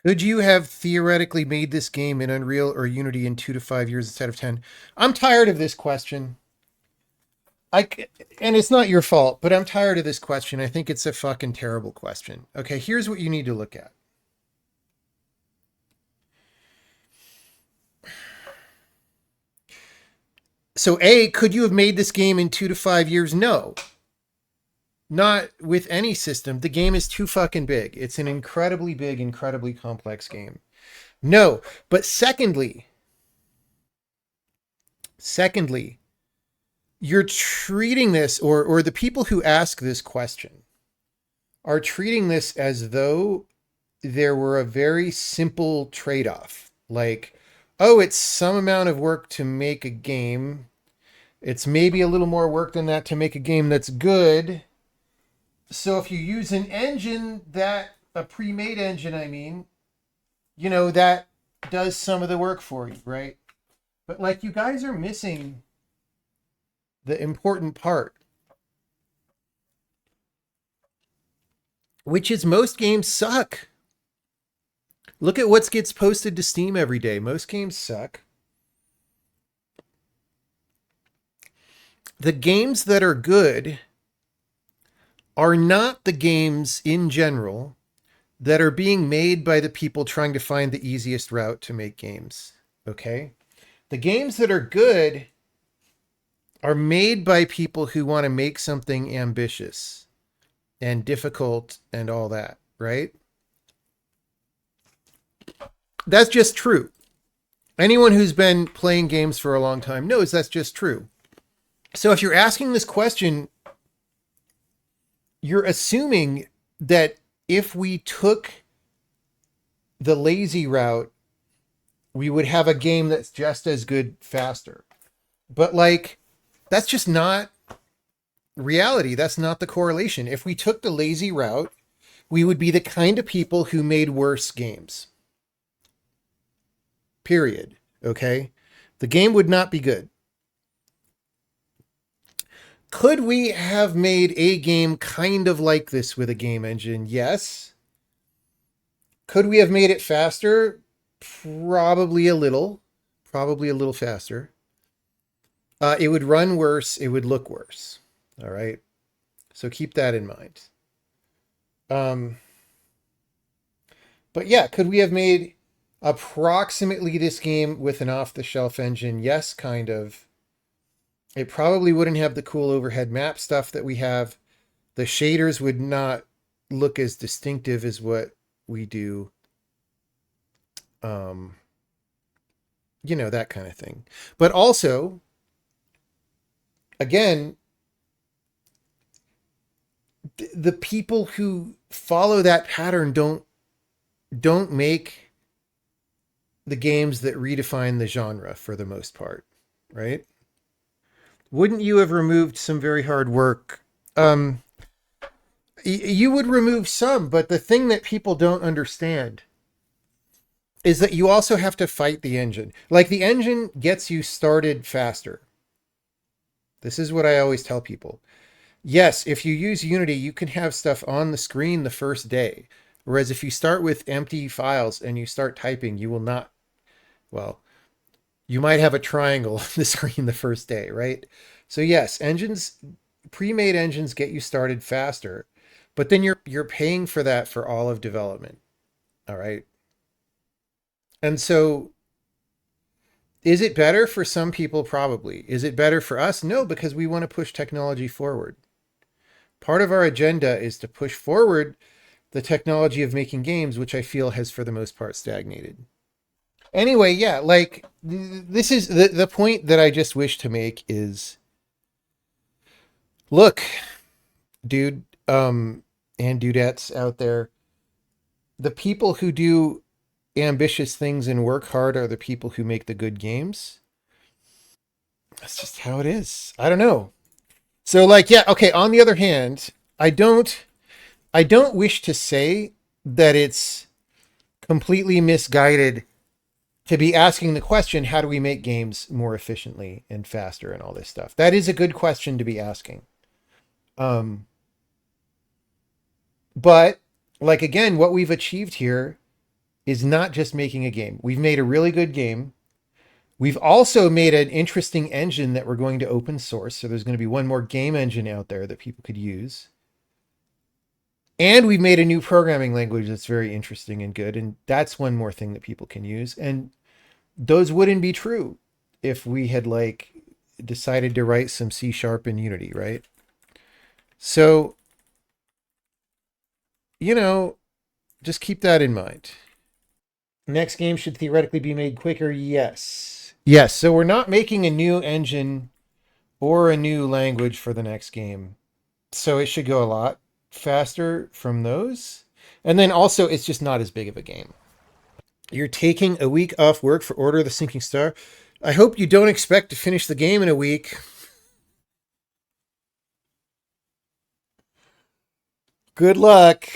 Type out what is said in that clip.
Could you have theoretically made this game in Unreal or Unity in 2 to 5 years instead of 10? I'm tired of this question. I and it's not your fault, but I'm tired of this question. I think it's a fucking terrible question. Okay, here's what you need to look at. So, A, could you have made this game in 2 to 5 years? No, not with any system. The game is too fucking big. It's an incredibly big, incredibly complex game. No, but secondly, you're treating this, or the people who ask this question are treating this as though there were a very simple trade-off. Like, oh, it's some amount of work to make a game. It's maybe a little more work than that to make a game that's good. So if you use an engine that, a pre-made engine, I mean, that does some of the work for you, right? But like, you guys are missing the important part, which is most games suck. Look at what gets posted to Steam every day. Most games suck. The games that are good are not the games in general that are being made by the people trying to find the easiest route to make games. Okay? The games that are good are made by people who want to make something ambitious and difficult and all that, right? That's just true. Anyone who's been playing games for a long time knows that's just true. So if you're asking this question, you're assuming that if we took the lazy route, we would have a game that's just as good faster. But like, that's just not reality. That's not the correlation. If we took the lazy route, we would be the kind of people who made worse games. Period. Okay? The game would not be good. Could we have made a game kind of like this with a game engine? Yes. Could we have made it faster? Probably a little. Probably a little faster. It would run worse. It would look worse. All right. So keep that in mind. Um, but yeah, could we have made approximately this game with an off the shelf engine? Yes, kind of. It probably wouldn't have the cool overhead map stuff that we have. The shaders would not look as distinctive as what we do. Um, that kind of thing. But also, again, the people who follow that pattern don't make the games that redefine the genre for the most part, right? Wouldn't you have removed some very hard work? Um, you would remove some, but the thing that people don't understand is that you also have to fight the engine. Like, the engine gets you started faster. This is what I always tell people. Yes, if you use Unity, you can have stuff on the screen the first day. Whereas if you start with empty files and you start typing, you will not, well, you might have a triangle on the screen the first day, right? So yes, pre-made engines get you started faster, but then you're paying for that for all of development. All right. And so is it better for some people? Probably. Is it better for us? No, because we want to push technology forward. Part of our agenda is to push forward the technology of making games, which I feel has for the most part stagnated. Anyway, yeah, like, this is the point that I just wish to make is, look, dude, and dudettes out there, the people who do ambitious things and work hard are the people who make the good games. That's just how it is. I don't know. So like, yeah, okay, on the other hand, I don't wish to say that it's completely misguided to be asking the question, how do we make games more efficiently and faster and all this stuff? That is a good question to be asking. Um, but like, again, what we've achieved here is not just making a game. We've made a really good game. We've also made an interesting engine that we're going to open source. So there's going to be one more game engine out there that people could use. And we've made a new programming language that's very interesting and good. And that's one more thing that people can use. And those wouldn't be true if we had like decided to write some C# in Unity, right? So, you know, just keep that in mind. Next game should theoretically be made quicker. Yes. Yes. So we're not making a new engine or a new language for the next game. So it should go a lot faster from those. And then also, it's just not as big of a game. You're taking a week off work for Order of the Sinking Star. I hope you don't expect to finish the game in a week. Good luck.